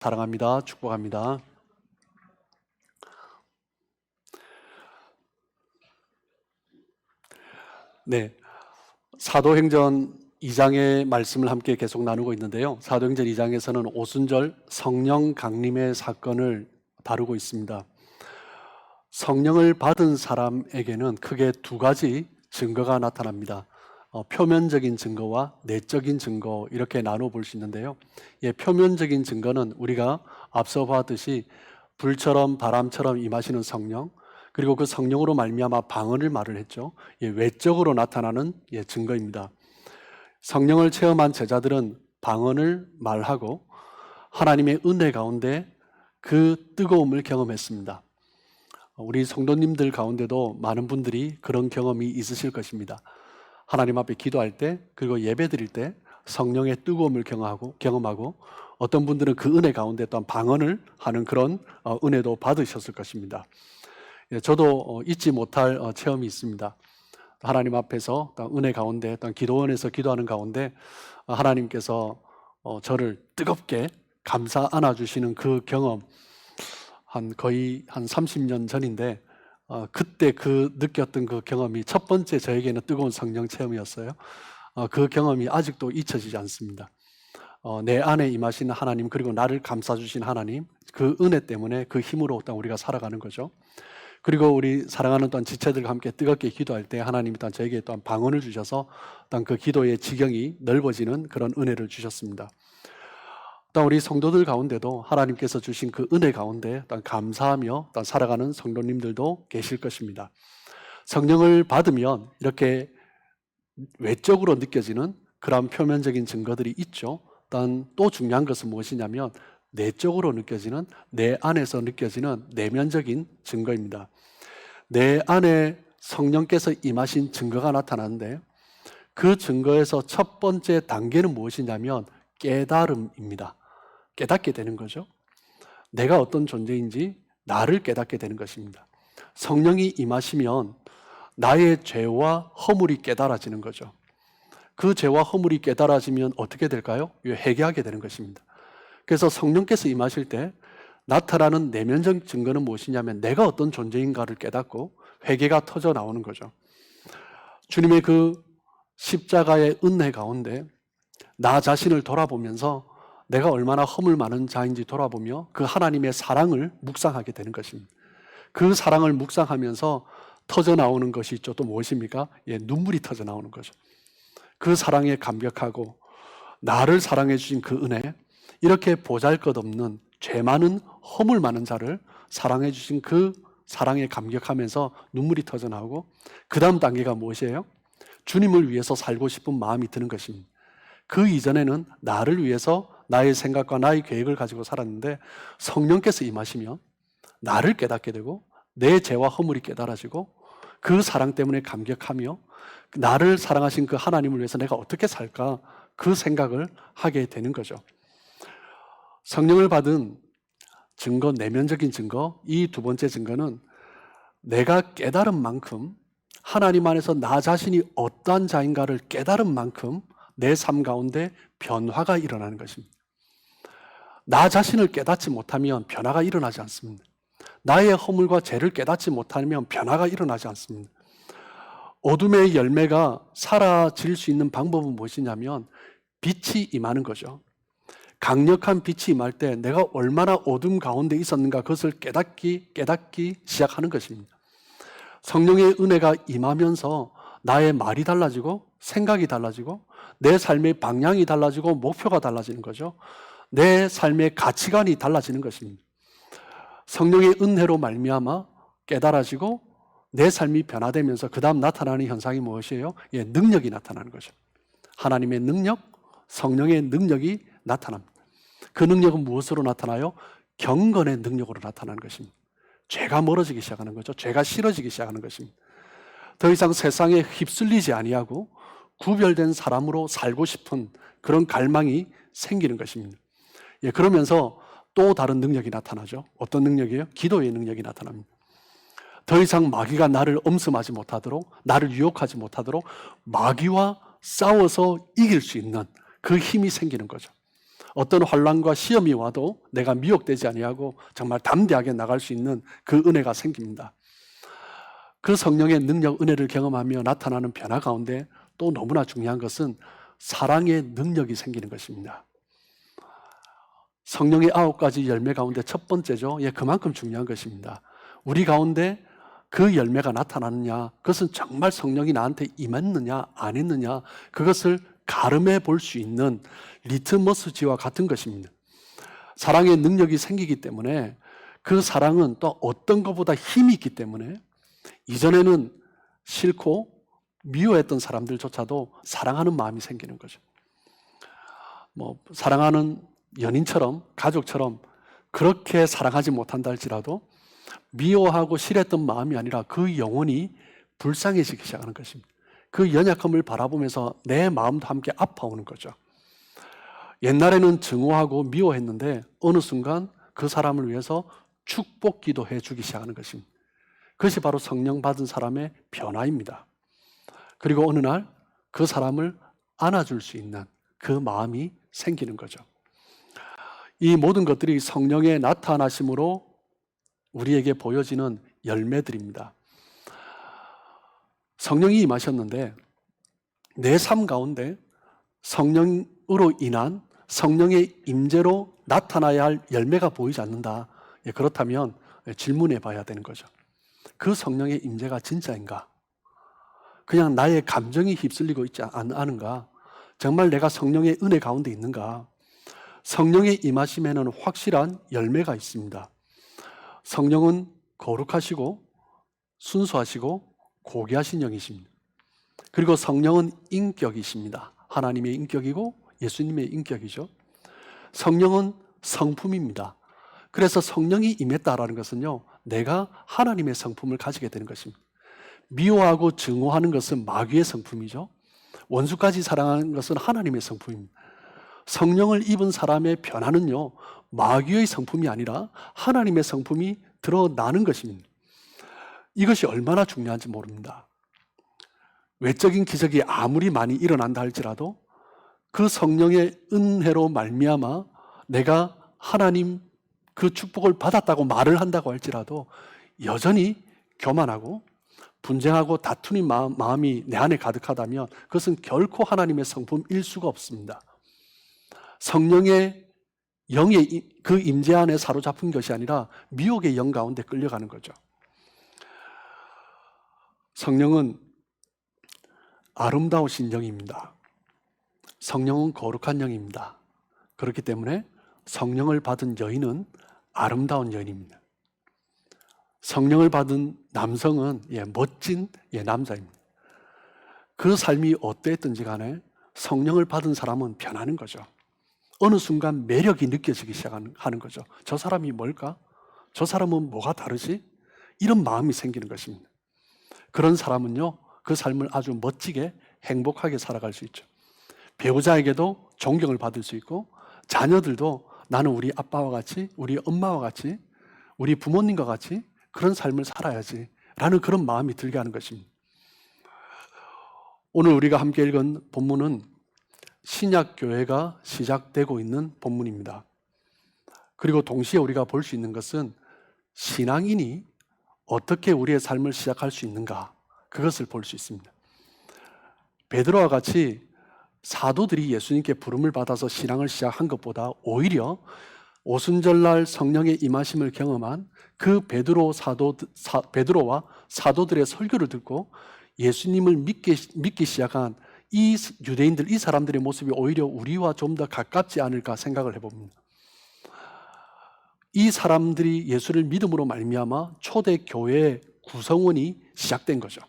사랑합니다. 축복합니다. 네, 사도행전 2장의 말씀을 함께 계속 나누고 있는데요. 사도행전 2장에서는 오순절 성령 강림의 사건을 다루고 있습니다. 성령을 받은 사람에게는 크게 두 가지 증거가 나타납니다. 표면적인 증거와 내적인 증거, 이렇게 나눠 볼 수 있는데요. 표면적인 증거는 우리가 앞서 봤듯이 불처럼 바람처럼 임하시는 성령, 그리고 그 성령으로 말미암아 방언을 말을 했죠. 외적으로 나타나는 증거입니다. 성령을 체험한 제자들은 방언을 말하고 하나님의 은혜 가운데 그 뜨거움을 경험했습니다. 우리 성도님들 가운데도 많은 분들이 그런 경험이 있으실 것입니다. 하나님 앞에 기도할 때, 그리고 예배 드릴 때 성령의 뜨거움을 경험하고 어떤 분들은 그 은혜 가운데 또한 방언을 하는 그런 은혜도 받으셨을 것입니다. 저도 잊지 못할 체험이 있습니다. 하나님 앞에서 은혜 가운데, 기도원에서 기도하는 가운데 하나님께서 저를 뜨겁게 감싸 안아주시는 그 경험, 거의 한 30년 전인데 그때 느꼈던 그 경험이 첫 번째 저에게는 뜨거운 성령 체험이었어요. 그 경험이 아직도 잊혀지지 않습니다. 내 안에 임하시는 하나님, 그리고 나를 감싸주신 하나님, 그 은혜 때문에 그 힘으로 우리가 살아가는 거죠. 그리고 우리 사랑하는 또한 지체들과 함께 뜨겁게 기도할 때 하나님이 또한 저에게 또한 방언을 주셔서 또한 그 기도의 지경이 넓어지는 그런 은혜를 주셨습니다. 또 우리 성도들 가운데도 하나님께서 주신 그 은혜 가운데 또한 감사하며 또한 살아가는 성도님들도 계실 것입니다. 성령을 받으면 이렇게 외적으로 느껴지는 그런 표면적인 증거들이 있죠. 또 중요한 것은 무엇이냐면 내적으로 느껴지는, 내 안에서 느껴지는 내면적인 증거입니다. 내 안에 성령께서 임하신 증거가 나타나는데 그 증거에서 첫 번째 단계는 무엇이냐면 깨달음입니다. 깨닫게 되는 거죠. 내가 어떤 존재인지 나를 깨닫게 되는 것입니다. 성령이 임하시면 나의 죄와 허물이 깨달아지는 거죠. 그 죄와 허물이 깨달아지면 어떻게 될까요? 회개하게 되는 것입니다. 그래서 성령께서 임하실 때 나타나는 내면적 증거는 무엇이냐면 내가 어떤 존재인가를 깨닫고 회개가 터져 나오는 거죠. 주님의 그 십자가의 은혜 가운데 나 자신을 돌아보면서 내가 얼마나 허물 많은 자인지 돌아보며 그 하나님의 사랑을 묵상하게 되는 것입니다. 그 사랑을 묵상하면서 터져 나오는 것이 있죠. 또 무엇입니까? 눈물이 터져 나오는 거죠. 그 사랑에 감격하고 나를 사랑해 주신 그 은혜, 이렇게 보잘것없는 죄 많은 허물 많은 자를 사랑해 주신 그 사랑에 감격하면서 눈물이 터져 나오고, 그 다음 단계가 무엇이에요? 주님을 위해서 살고 싶은 마음이 드는 것입니다. 그 이전에는 나를 위해서 나의 생각과 나의 계획을 가지고 살았는데 성령께서 임하시면 나를 깨닫게 되고 내 죄와 허물이 깨달아지고 그 사랑 때문에 감격하며 나를 사랑하신 그 하나님을 위해서 내가 어떻게 살까, 그 생각을 하게 되는 거죠. 성령을 받은 증거, 내면적인 증거, 이 두 번째 증거는 내가 깨달은 만큼, 하나님 안에서 나 자신이 어떠한 자인가를 깨달은 만큼 내 삶 가운데 변화가 일어나는 것입니다. 나 자신을 깨닫지 못하면 변화가 일어나지 않습니다. 나의 허물과 죄를 깨닫지 못하면 변화가 일어나지 않습니다. 어둠의 열매가 사라질 수 있는 방법은 무엇이냐면 빛이 임하는 거죠. 강력한 빛이 임할 때 내가 얼마나 어둠 가운데 있었는가, 그것을 깨닫기 시작하는 것입니다. 성령의 은혜가 임하면서 나의 말이 달라지고 생각이 달라지고 내 삶의 방향이 달라지고 목표가 달라지는 거죠. 내 삶의 가치관이 달라지는 것입니다. 성령의 은혜로 말미암아 깨달아지고 내 삶이 변화되면서 그 다음 나타나는 현상이 무엇이에요? 능력이 나타나는 거죠. 하나님의 능력, 성령의 능력이 나타납니다. 그 능력은 무엇으로 나타나요? 경건의 능력으로 나타나는 것입니다. 죄가 멀어지기 시작하는 거죠. 죄가 싫어지기 시작하는 것입니다. 더 이상 세상에 휩쓸리지 아니하고 구별된 사람으로 살고 싶은 그런 갈망이 생기는 것입니다. 그러면서 또 다른 능력이 나타나죠. 어떤 능력이에요? 기도의 능력이 나타납니다. 더 이상 마귀가 나를 엄습하지 못하도록, 나를 유혹하지 못하도록 마귀와 싸워서 이길 수 있는 그 힘이 생기는 거죠. 어떤 환난과 시험이 와도 내가 미혹되지 아니하고 정말 담대하게 나갈 수 있는 그 은혜가 생깁니다. 그 성령의 능력, 은혜를 경험하며 나타나는 변화 가운데 또 너무나 중요한 것은 사랑의 능력이 생기는 것입니다. 성령의 9가지 열매 가운데 첫 번째죠. 그만큼 중요한 것입니다. 우리 가운데 그 열매가 나타나느냐, 그것은 정말 성령이 나한테 임했느냐 안 했느냐, 그것을 가름해 볼 수 있는 리트머스지와 같은 것입니다. 사랑의 능력이 생기기 때문에 그 사랑은 또 어떤 것보다 힘이 있기 때문에 이전에는 싫고 미워했던 사람들조차도 사랑하는 마음이 생기는 거죠. 사랑하는 연인처럼, 가족처럼 그렇게 사랑하지 못한다 할지라도 미워하고 싫었던 마음이 아니라 그 영혼이 불쌍해지기 시작하는 것입니다. 그 연약함을 바라보면서 내 마음도 함께 아파오는 거죠. 옛날에는 증오하고 미워했는데 어느 순간 그 사람을 위해서 축복 기도해 주기 시작하는 것입니다. 그것이 바로 성령 받은 사람의 변화입니다. 그리고 어느 날 그 사람을 안아줄 수 있는 그 마음이 생기는 거죠. 이 모든 것들이 성령의 나타나심으로 우리에게 보여지는 열매들입니다. 성령이 임하셨는데 내 삶 가운데 성령으로 인한 성령의 임재로 나타나야 할 열매가 보이지 않는다. 그렇다면 질문해 봐야 되는 거죠. 그 성령의 임재가 진짜인가? 그냥 나의 감정이 휩쓸리고 있지 않은가? 정말 내가 성령의 은혜 가운데 있는가? 성령의 임하심에는 확실한 열매가 있습니다. 성령은 거룩하시고 순수하시고 고귀하신 영이십니다. 그리고 성령은 인격이십니다. 하나님의 인격이고 예수님의 인격이죠. 성령은 성품입니다. 그래서 성령이 임했다라는 것은요, 내가 하나님의 성품을 가지게 되는 것입니다. 미워하고 증오하는 것은 마귀의 성품이죠. 원수까지 사랑하는 것은 하나님의 성품입니다. 성령을 입은 사람의 변화는요, 마귀의 성품이 아니라 하나님의 성품이 드러나는 것입니다. 이것이 얼마나 중요한지 모릅니다. 외적인 기적이 아무리 많이 일어난다 할지라도 그 성령의 은혜로 말미암아 내가 하나님 그 축복을 받았다고 말을 한다고 할지라도 여전히 교만하고 분쟁하고 다투는 마음이 내 안에 가득하다면 그것은 결코 하나님의 성품일 수가 없습니다. 성령의 영의 그 임재 안에 사로잡힌 것이 아니라 미혹의 영 가운데 끌려가는 거죠. 성령은 아름다우신 영입니다. 성령은 거룩한 영입니다. 그렇기 때문에 성령을 받은 여인은 아름다운 여인입니다. 성령을 받은 남성은 멋진 남자입니다. 그 삶이 어땠든지 간에 성령을 받은 사람은 변하는 거죠. 어느 순간 매력이 느껴지기 시작하는 거죠. 저 사람이 뭘까? 저 사람은 뭐가 다르지? 이런 마음이 생기는 것입니다. 그런 사람은요, 그 삶을 아주 멋지게 행복하게 살아갈 수 있죠. 배우자에게도 존경을 받을 수 있고 자녀들도 나는 우리 아빠와 같이, 우리 엄마와 같이, 우리 부모님과 같이 그런 삶을 살아야지 라는 그런 마음이 들게 하는 것입니다. 오늘 우리가 함께 읽은 본문은 신약교회가 시작되고 있는 본문입니다. 그리고 동시에 우리가 볼 수 있는 것은 신앙인이 어떻게 우리의 삶을 시작할 수 있는가, 그것을 볼 수 있습니다. 베드로와 같이 사도들이 예수님께 부름을 받아서 신앙을 시작한 것보다 오히려 오순절날 성령의 임하심을 경험한 그 베드로와 사도들의 설교를 듣고 예수님을 믿기 시작한 이 유대인들, 이 사람들의 모습이 오히려 우리와 좀 더 가깝지 않을까 생각을 해봅니다. 이 사람들이 예수를 믿음으로 말미암아 초대 교회의 구성원이 시작된 거죠.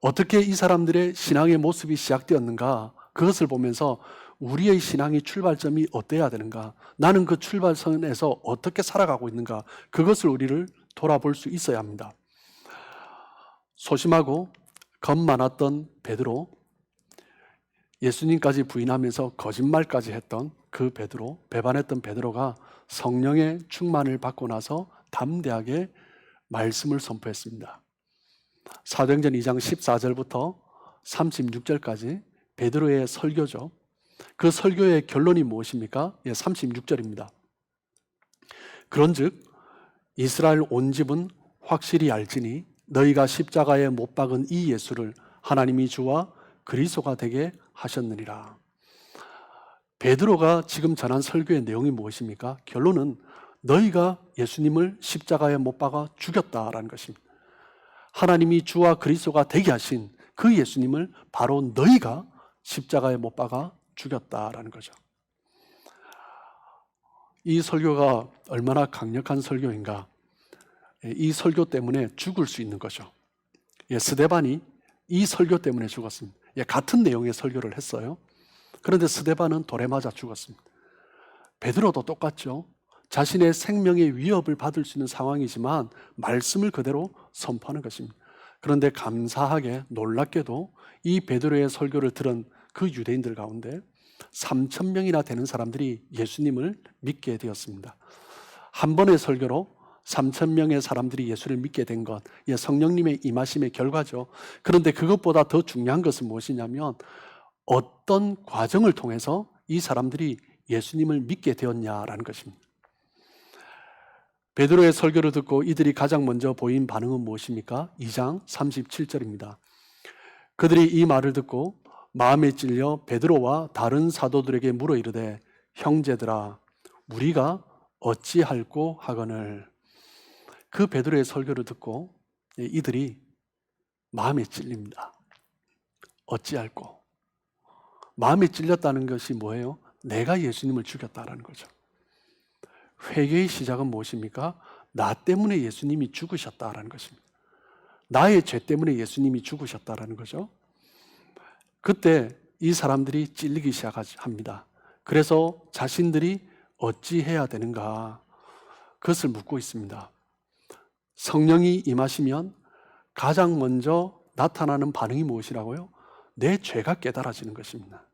어떻게 이 사람들의 신앙의 모습이 시작되었는가, 그것을 보면서 우리의 신앙의 출발점이 어때야 되는가, 나는 그 출발선에서 어떻게 살아가고 있는가, 그것을 우리를 돌아볼 수 있어야 합니다. 소심하고 겁 많았던 베드로, 예수님까지 부인하면서 거짓말까지 했던 그 베드로, 배반했던 베드로가 성령의 충만을 받고 나서 담대하게 말씀을 선포했습니다. 사도행전 2장 14절부터 36절까지 베드로의 설교죠. 그 설교의 결론이 무엇입니까? 36절입니다. 그런즉 이스라엘 온 집은 확실히 알지니 너희가 십자가에 못 박은 이 예수를 하나님이 주와 그리스도가 되게 하셨느니라. 베드로가 지금 전한 설교의 내용이 무엇입니까? 결론은 너희가 예수님을 십자가에 못 박아 죽였다라는 것입니다. 하나님이 주와 그리스도가 되게 하신 그 예수님을 바로 너희가 십자가에 못 박아 죽였다라는 거죠. 이 설교가 얼마나 강력한 설교인가. 이 설교 때문에 죽을 수 있는 거죠. 스데반이 이 설교 때문에 죽었습니다. 같은 내용의 설교를 했어요. 그런데 스데반은 돌에 맞아 죽었습니다. 베드로도 똑같죠. 자신의 생명의 위협을 받을 수 있는 상황이지만 말씀을 그대로 선포하는 것입니다. 그런데 감사하게 놀랍게도 이 베드로의 설교를 들은 그 유대인들 가운데 3,000명이나 되는 사람들이 예수님을 믿게 되었습니다. 한 번의 설교로 3,000명의 사람들이 예수를 믿게 된 것, 성령님의 임하심의 결과죠. 그런데 그것보다 더 중요한 것은 무엇이냐면 어떤 과정을 통해서 이 사람들이 예수님을 믿게 되었냐라는 것입니다. 베드로의 설교를 듣고 이들이 가장 먼저 보인 반응은 무엇입니까? 2장 37절입니다. 그들이 이 말을 듣고 마음에 찔려 베드로와 다른 사도들에게 물어 이르되 형제들아 우리가 어찌할꼬 하거늘. 그 베드로의 설교를 듣고 이들이 마음에 찔립니다. 어찌할꼬. 마음에 찔렸다는 것이 뭐예요? 내가 예수님을 죽였다라는 거죠. 회개의 시작은 무엇입니까? 나 때문에 예수님이 죽으셨다라는 것입니다. 나의 죄 때문에 예수님이 죽으셨다라는 거죠. 그때 이 사람들이 찔리기 시작합니다. 그래서 자신들이 어찌해야 되는가 그것을 묻고 있습니다. 성령이 임하시면 가장 먼저 나타나는 반응이 무엇이라고요? 내 죄가 깨달아지는 것입니다.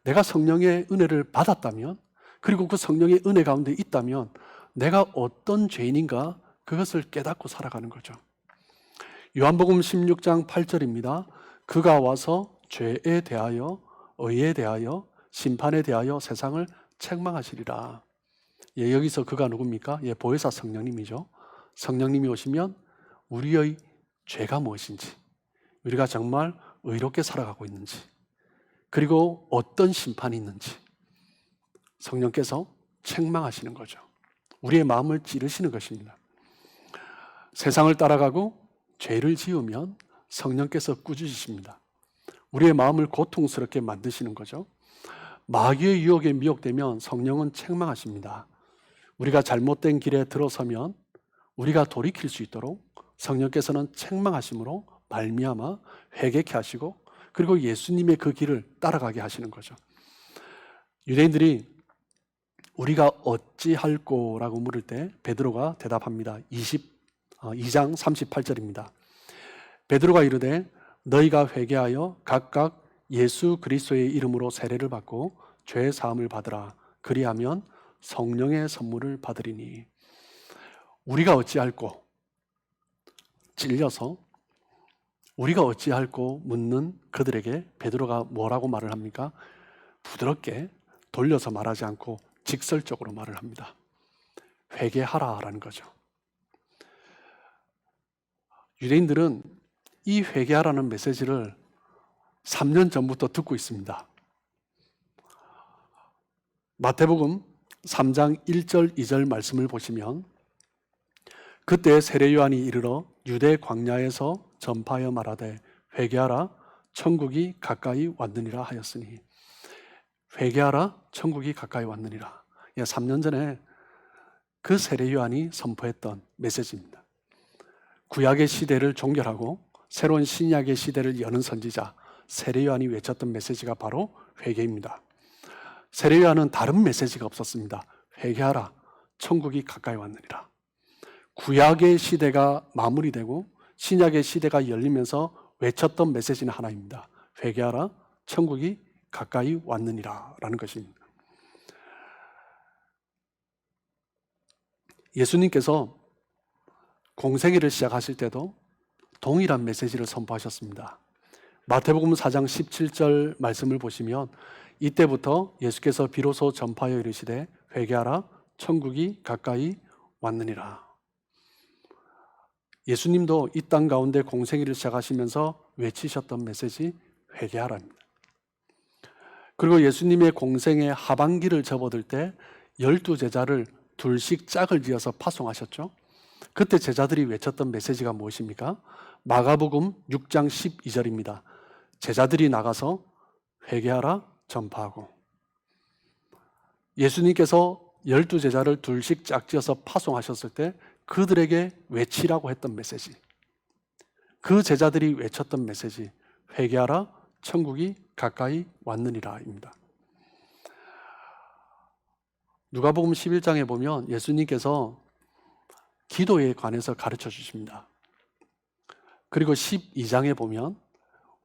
내가 성령의 은혜를 받았다면, 그리고 그 성령의 은혜 가운데 있다면 내가 어떤 죄인인가 그것을 깨닫고 살아가는 거죠. 요한복음 16장 8절입니다. 그가 와서 죄에 대하여, 의에 대하여, 심판에 대하여 세상을 책망하시리라. 여기서 그가 누굽니까? 보혜사 성령님이죠. 성령님이 오시면 우리의 죄가 무엇인지, 우리가 정말 의롭게 살아가고 있는지, 그리고 어떤 심판이 있는지 성령께서 책망하시는 거죠. 우리의 마음을 찌르시는 것입니다. 세상을 따라가고 죄를 지으면 성령께서 꾸짖으십니다. 우리의 마음을 고통스럽게 만드시는 거죠. 마귀의 유혹에 미혹되면 성령은 책망하십니다. 우리가 잘못된 길에 들어서면 우리가 돌이킬 수 있도록 성령께서는 책망하심으로 말미암아 회개케 하시고, 그리고 예수님의 그 길을 따라가게 하시는 거죠. 유대인들이 우리가 어찌할꼬라고 물을 때 베드로가 대답합니다. 2장 38절입니다. 베드로가 이르되 너희가 회개하여 각각 예수 그리스도의 이름으로 세례를 받고 죄 사함을 받으라. 그리하면 성령의 선물을 받으리니. 우리가 어찌할꼬 찔려서 우리가 어찌할꼬 묻는 그들에게 베드로가 뭐라고 말을 합니까? 부드럽게 돌려서 말하지 않고 직설적으로 말을 합니다. 회개하라라는 거죠. 유대인들은 이 회개하라는 메시지를 3년 전부터 듣고 있습니다. 마태복음 3장 1절 2절 말씀을 보시면 그때 세례 요한이 이르러 유대 광야에서 전파하여 말하되 회개하라 천국이 가까이 왔느니라 하였으니, 회개하라 천국이 가까이 왔느니라. 3년 전에 그 세례 요한이 선포했던 메시지입니다. 구약의 시대를 종결하고 새로운 신약의 시대를 여는 선지자 세례 요한이 외쳤던 메시지가 바로 회개입니다. 세례 요한은 다른 메시지가 없었습니다. 회개하라 천국이 가까이 왔느니라. 구약의 시대가 마무리되고 신약의 시대가 열리면서 외쳤던 메시지는 하나입니다. 회개하라 천국이 가까이 왔느니라 라는 것입니다. 예수님께서 공생애를 시작하실 때도 동일한 메시지를 선포하셨습니다. 마태복음 4장 17절 말씀을 보시면 이때부터 예수께서 비로소 전파하여 이르시되 회개하라 천국이 가까이 왔느니라. 예수님도 이 땅 가운데 공생애를 시작하시면서 외치셨던 메시지 회개하라입니다. 그리고 예수님의 공생의 하반기를 접어들 때 12제자를 둘씩 짝을 지어서 파송하셨죠. 그때 제자들이 외쳤던 메시지가 무엇입니까? 마가복음 6장 12절입니다. 제자들이 나가서 회개하라 전파하고. 예수님께서 12제자를 둘씩 짝지어서 파송하셨을 때 그들에게 외치라고 했던 메시지, 그 제자들이 외쳤던 메시지 회개하라 천국이 가까이 왔느니라입니다. 누가복음 11장에 보면 예수님께서 기도에 관해서 가르쳐 주십니다. 그리고 12장에 보면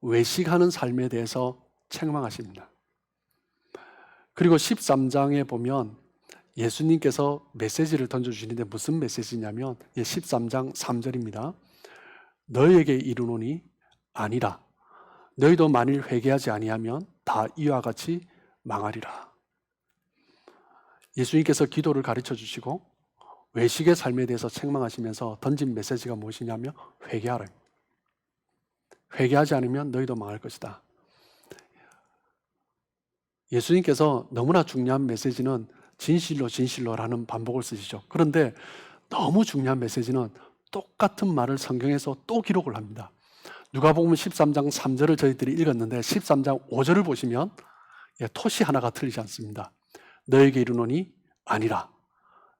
외식하는 삶에 대해서 책망하십니다. 그리고 13장에 보면 예수님께서 메시지를 던져주시는데 무슨 메시지냐면 13장 3절입니다. 너희에게 이르노니 아니라 너희도 만일 회개하지 아니하면 다 이와 같이 망하리라. 예수님께서 기도를 가르쳐 주시고 외식의 삶에 대해서 책망하시면서 던진 메시지가 무엇이냐면 회개하라. 회개하지 않으면 너희도 망할 것이다. 예수님께서 너무나 중요한 메시지는 진실로 진실로라는 반복을 쓰시죠. 그런데 너무 중요한 메시지는 똑같은 말을 성경에서 또 기록을 합니다. 누가복음 13장 3절을 저희들이 읽었는데 13장 5절을 보시면 토시 하나가 틀리지 않습니다. 너에게 이르노니 아니라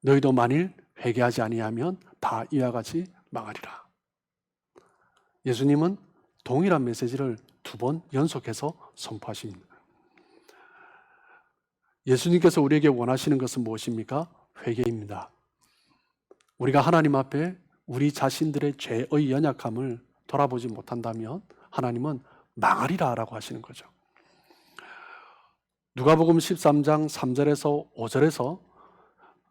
너희도 만일 회개하지 아니하면 다 이와 같이 망하리라. 예수님은 동일한 메시지를 2번 연속해서 선포하십니다. 예수님께서 우리에게 원하시는 것은 무엇입니까? 회개입니다. 우리가 하나님 앞에 우리 자신들의 죄의 연약함을 돌아보지 못한다면 하나님은 망하리라 라고 하시는 거죠. 누가복음 13장 3절에서 5절에서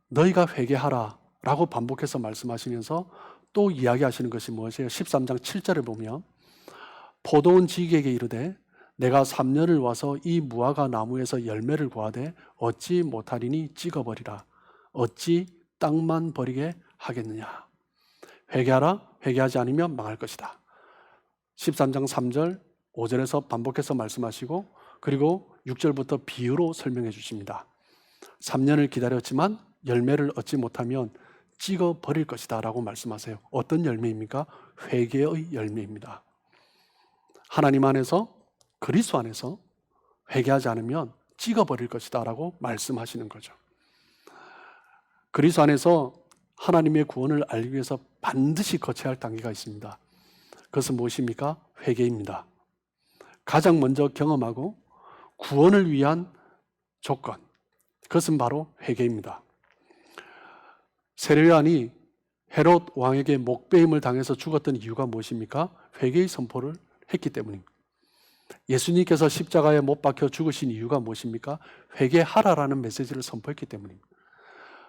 너희가 회개하라 라고 반복해서 말씀하시면서 또 이야기하시는 것이 무엇이에요? 13장 7절에 보면 포도원 지기에게 이르되 내가 3년을 와서 이 무화과 나무에서 열매를 구하되 얻지 못하리니 찍어버리라. 어찌 땅만 버리게 하겠느냐. 회개하라. 회개하지 않으면 망할 것이다. 13장 3절 5절에서 반복해서 말씀하시고 그리고 6절부터 비유로 설명해 주십니다. 3년을 기다렸지만 열매를 얻지 못하면 찍어버릴 것이다 라고 말씀하세요. 어떤 열매입니까? 회개의 열매입니다. 하나님 안에서 그리스도 안에서 회개하지 않으면 찍어버릴 것이다 라고 말씀하시는 거죠. 그리스도 안에서 하나님의 구원을 알기 위해서 반드시 거쳐야 할 단계가 있습니다. 그것은 무엇입니까? 회개입니다. 가장 먼저 경험하고 구원을 위한 조건, 그것은 바로 회개입니다. 세례요한이 헤롯 왕에게 목베임을 당해서 죽었던 이유가 무엇입니까? 회개의 선포를 했기 때문입니다. 예수님께서 십자가에 못 박혀 죽으신 이유가 무엇입니까? 회개하라라는 메시지를 선포했기 때문입니다.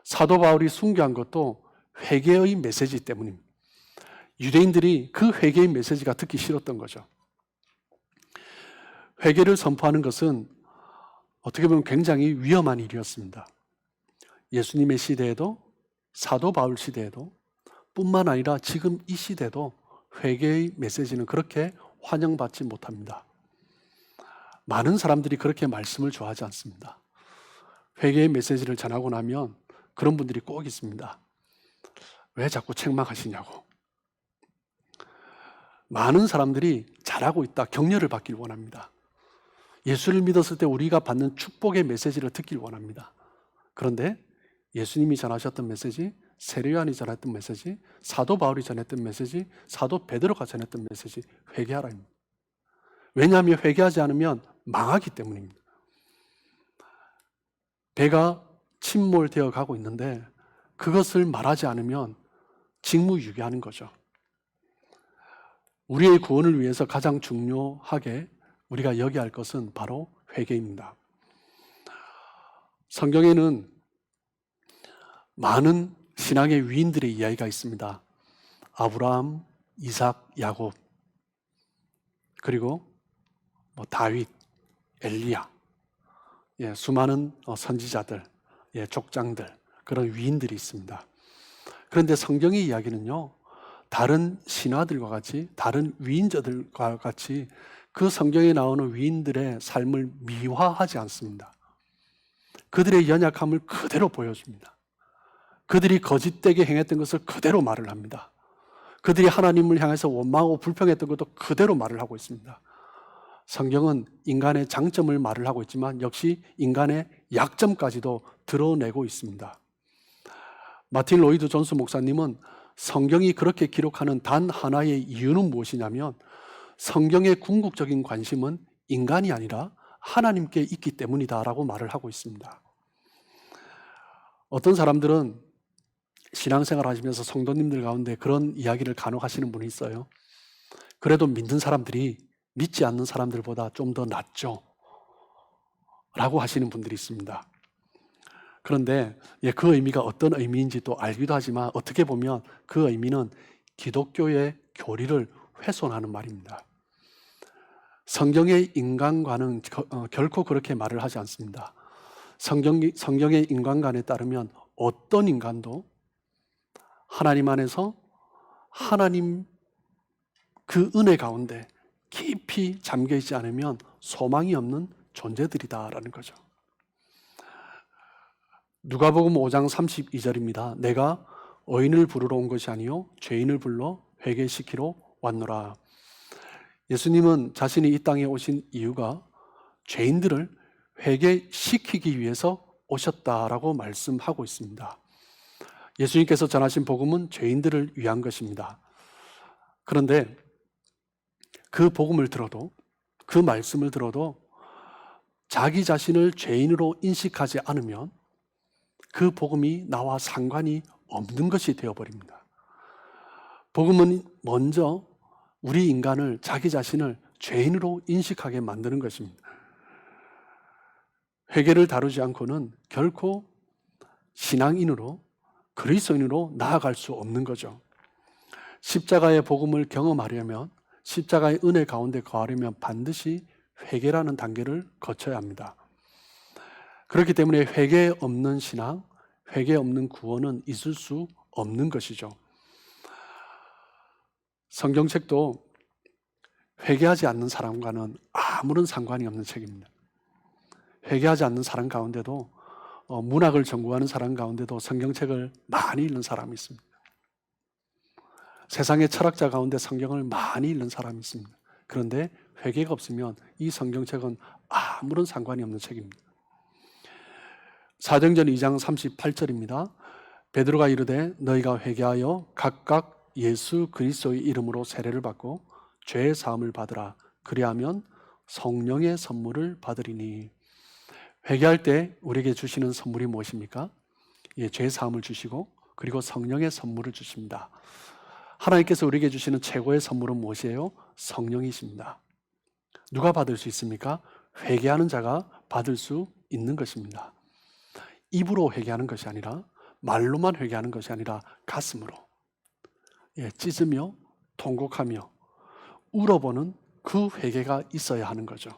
사도 바울이 순교한 것도 회개의 메시지 때문입니다. 유대인들이 그 회개의 메시지가 듣기 싫었던 거죠. 회개를 선포하는 것은 어떻게 보면 굉장히 위험한 일이었습니다. 예수님의 시대에도 사도 바울 시대에도 뿐만 아니라 지금 이 시대도 회개의 메시지는 그렇게 환영받지 못합니다. 많은 사람들이 그렇게 말씀을 좋아하지 않습니다. 회개의 메시지를 전하고 나면 그런 분들이 꼭 있습니다. 왜 자꾸 책망하시냐고. 많은 사람들이 잘하고 있다, 격려를 받길 원합니다. 예수를 믿었을 때 우리가 받는 축복의 메시지를 듣길 원합니다. 그런데 예수님이 전하셨던 메시지, 세례요한이 전했던 메시지, 사도 바울이 전했던 메시지, 사도 베드로가 전했던 메시지, 회개하라입니다. 왜냐하면 회개하지 않으면 망하기 때문입니다. 배가 침몰되어 가고 있는데 그것을 말하지 않으면 직무유기하는 거죠. 우리의 구원을 위해서 가장 중요하게 우리가 여겨야 할 것은 바로 회개입니다. 성경에는 많은 신앙의 위인들의 이야기가 있습니다. 아브라함, 이삭, 야곱, 그리고 다윗, 엘리야. 수많은 선지자들, 족장들, 그런 위인들이 있습니다. 그런데 성경의 이야기는요, 다른 신화들과 같이, 다른 위인자들과 같이 그 성경에 나오는 위인들의 삶을 미화하지 않습니다. 그들의 연약함을 그대로 보여줍니다. 그들이 거짓되게 행했던 것을 그대로 말을 합니다. 그들이 하나님을 향해서 원망하고 불평했던 것도 그대로 말을 하고 있습니다. 성경은 인간의 장점을 말을 하고 있지만 역시 인간의 약점까지도 드러내고 있습니다. 마틴 로이드 존스 목사님은 성경이 그렇게 기록하는 단 하나의 이유는 무엇이냐면 성경의 궁극적인 관심은 인간이 아니라 하나님께 있기 때문이다라고 말을 하고 있습니다. 어떤 사람들은 신앙생활 하시면서 성도님들 가운데 그런 이야기를 간혹 하시는 분이 있어요. 그래도 믿는 사람들이 믿지 않는 사람들보다 좀 더 낫죠 라고 하시는 분들이 있습니다. 그런데 그 의미가 어떤 의미인지 또 알기도 하지만 어떻게 보면 그 의미는 기독교의 교리를 훼손하는 말입니다. 성경의 인간관은 결코 그렇게 말을 하지 않습니다. 성경의 인간관에 따르면 어떤 인간도 하나님 안에서 하나님 그 은혜 가운데 깊이 잠겨있지 않으면 소망이 없는 존재들이다라는 거죠. 누가복음 5장 32절입니다. 내가 의인을 부르러 온 것이 아니요 죄인을 불러 회개시키러 왔노라. 예수님은 자신이 이 땅에 오신 이유가 죄인들을 회개시키기 위해서 오셨다라고 말씀하고 있습니다. 예수님께서 전하신 복음은 죄인들을 위한 것입니다. 그런데 그 복음을 들어도, 그 말씀을 들어도 자기 자신을 죄인으로 인식하지 않으면 그 복음이 나와 상관이 없는 것이 되어버립니다. 복음은 먼저 우리 인간을, 자기 자신을 죄인으로 인식하게 만드는 것입니다. 회개를 다루지 않고는 결코 신앙인으로, 그리스도인으로 나아갈 수 없는 거죠. 십자가의 복음을 경험하려면, 십자가의 은혜 가운데 거하려면 반드시 회개라는 단계를 거쳐야 합니다. 그렇기 때문에 회개 없는 신앙, 회개 없는 구원은 있을 수 없는 것이죠. 성경책도 회개하지 않는 사람과는 아무런 상관이 없는 책입니다. 회개하지 않는 사람 가운데도, 문학을 전공하는 사람 가운데도 성경책을 많이 읽는 사람이 있습니다. 세상의 철학자 가운데 성경을 많이 읽는 사람이 있습니다. 그런데 회개가 없으면 이 성경책은 아무런 상관이 없는 책입니다. 사도행전 2장 38절입니다. 베드로가 이르되 너희가 회개하여 각각 예수 그리스도의 이름으로 세례를 받고 죄의 사함을 받으라. 그리하면 성령의 선물을 받으리니. 회개할 때 우리에게 주시는 선물이 무엇입니까? 죄의 사함을 주시고 그리고 성령의 선물을 주십니다. 하나님께서 우리에게 주시는 최고의 선물은 무엇이에요? 성령이십니다. 누가 받을 수 있습니까? 회개하는 자가 받을 수 있는 것입니다. 입으로 회개하는 것이 아니라, 말로만 회개하는 것이 아니라 가슴으로 찢으며 통곡하며 울어보는 그 회개가 있어야 하는 거죠.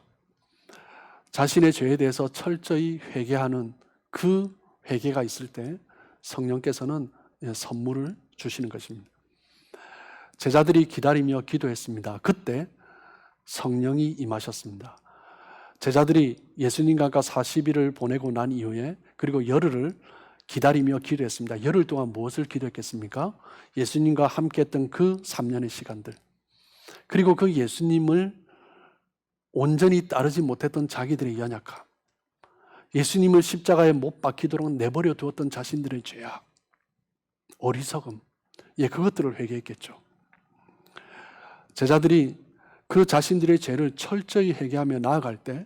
자신의 죄에 대해서 철저히 회개하는 그 회개가 있을 때 성령께서는 선물을 주시는 것입니다. 제자들이 기다리며 기도했습니다. 그때 성령이 임하셨습니다. 제자들이 예수님과 40일을 보내고 난 이후에, 그리고 열흘을 기다리며 기도했습니다. 열흘 동안 무엇을 기도했겠습니까? 예수님과 함께 했던 그 3년의 시간들, 그리고 그 예수님을 온전히 따르지 못했던 자기들의 연약함, 예수님을 십자가에 못 박히도록 내버려 두었던 자신들의 죄악, 어리석음, 그것들을 회개했겠죠. 제자들이 그 자신들의 죄를 철저히 회개하며 나아갈 때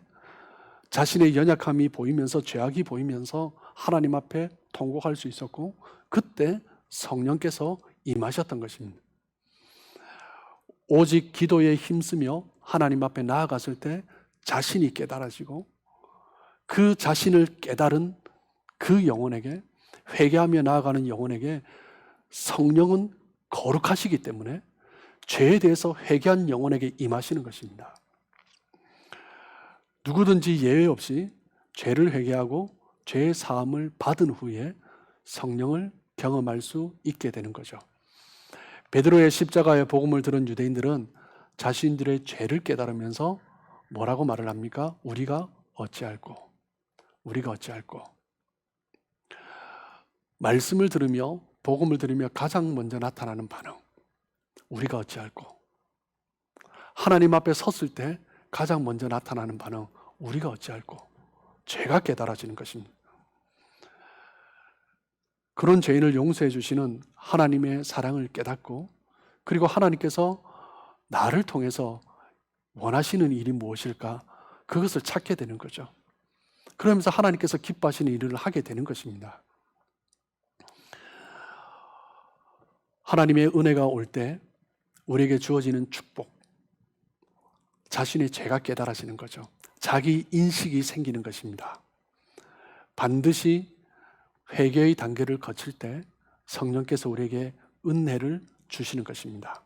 자신의 연약함이 보이면서, 죄악이 보이면서 하나님 앞에 통곡할 수 있었고, 그때 성령께서 임하셨던 것입니다. 오직 기도에 힘쓰며 하나님 앞에 나아갔을 때 자신이 깨달아지고, 그 자신을 깨달은 그 영혼에게, 회개하며 나아가는 영혼에게 성령은 거룩하시기 때문에 죄에 대해서 회개한 영혼에게 임하시는 것입니다. 누구든지 예외 없이 죄를 회개하고 죄의 사함을 받은 후에 성령을 경험할 수 있게 되는 거죠. 베드로의 십자가의 복음을 들은 유대인들은 자신들의 죄를 깨달으면서 뭐라고 말을 합니까? 우리가 어찌할꼬. 말씀을 들으며 복음을 들으며 가장 먼저 나타나는 반응. 우리가 어찌할꼬. 하나님 앞에 섰을 때 가장 먼저 나타나는 반응. 우리가 어찌할꼬. 죄가 깨달아지는 것입니다. 그런 죄인을 용서해 주시는 하나님의 사랑을 깨닫고, 그리고 하나님께서 나를 통해서 원하시는 일이 무엇일까? 그것을 찾게 되는 거죠. 그러면서 하나님께서 기뻐하시는 일을 하게 되는 것입니다. 하나님의 은혜가 올 때 우리에게 주어지는 축복, 자신의 죄가 깨달아지는 거죠. 자기 인식이 생기는 것입니다. 반드시 회개의 단계를 거칠 때 성령께서 우리에게 은혜를 주시는 것입니다.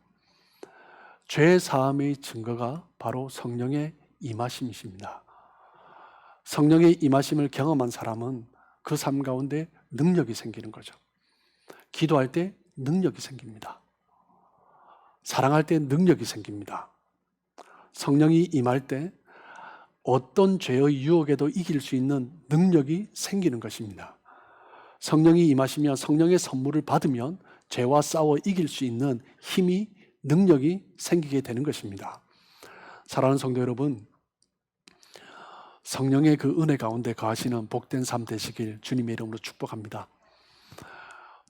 죄 사함의 증거가 바로 성령의 임하심이십니다. 성령의 임하심을 경험한 사람은 그 삶 가운데 능력이 생기는 거죠. 기도할 때 능력이 생깁니다. 사랑할 때 능력이 생깁니다. 성령이 임할 때 어떤 죄의 유혹에도 이길 수 있는 능력이 생기는 것입니다. 성령이 임하시며 성령의 선물을 받으면 죄와 싸워 이길 수 있는 힘이, 능력이 생기게 되는 것입니다. 사랑하는 성도 여러분, 성령의 그 은혜 가운데 거하시는 복된 삶 되시길 주님의 이름으로 축복합니다.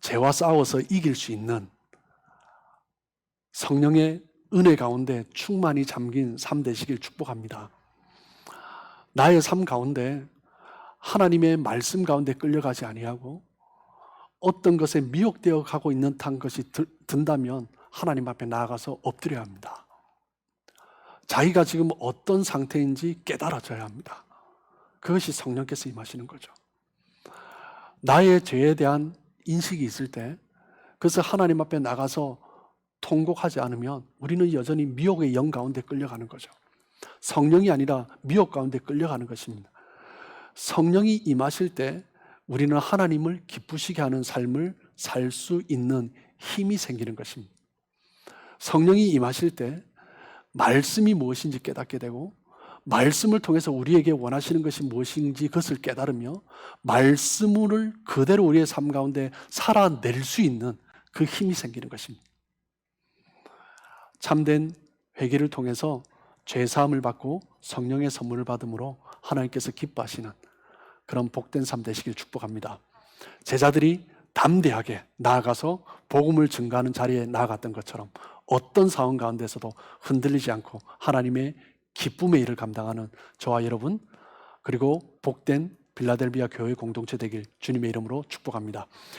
죄와 싸워서 이길 수 있는 성령의 은혜 가운데 충만히 잠긴 삶 되시길 축복합니다. 나의 삶 가운데 하나님의 말씀 가운데 끌려가지 아니하고 어떤 것에 미혹되어 가고 있는 듯한 것이 든다면 하나님 앞에 나아가서 엎드려야 합니다. 자기가 지금 어떤 상태인지 깨달아져야 합니다. 그것이 성령께서 임하시는 거죠. 나의 죄에 대한 인식이 있을 때 그래서 하나님 앞에 나가서 통곡하지 않으면 우리는 여전히 미혹의 영 가운데 끌려가는 거죠. 성령이 아니라 미혹 가운데 끌려가는 것입니다. 성령이 임하실 때 우리는 하나님을 기쁘시게 하는 삶을 살 수 있는 힘이 생기는 것입니다. 성령이 임하실 때 말씀이 무엇인지 깨닫게 되고 말씀을 통해서 우리에게 원하시는 것이 무엇인지 그것을 깨달으며 말씀을 그대로 우리의 삶 가운데 살아낼 수 있는 그 힘이 생기는 것입니다. 참된 회개를 통해서 죄사함을 받고 성령의 선물을 받음으로 하나님께서 기뻐하시는 그런 복된 삶 되시길 축복합니다. 제자들이 담대하게 나아가서 복음을 증거하는 자리에 나아갔던 것처럼 어떤 상황 가운데서도 흔들리지 않고 하나님의 기쁨의 일을 감당하는 저와 여러분, 그리고 복된 빌라델비아 교회 공동체 되길 주님의 이름으로 축복합니다.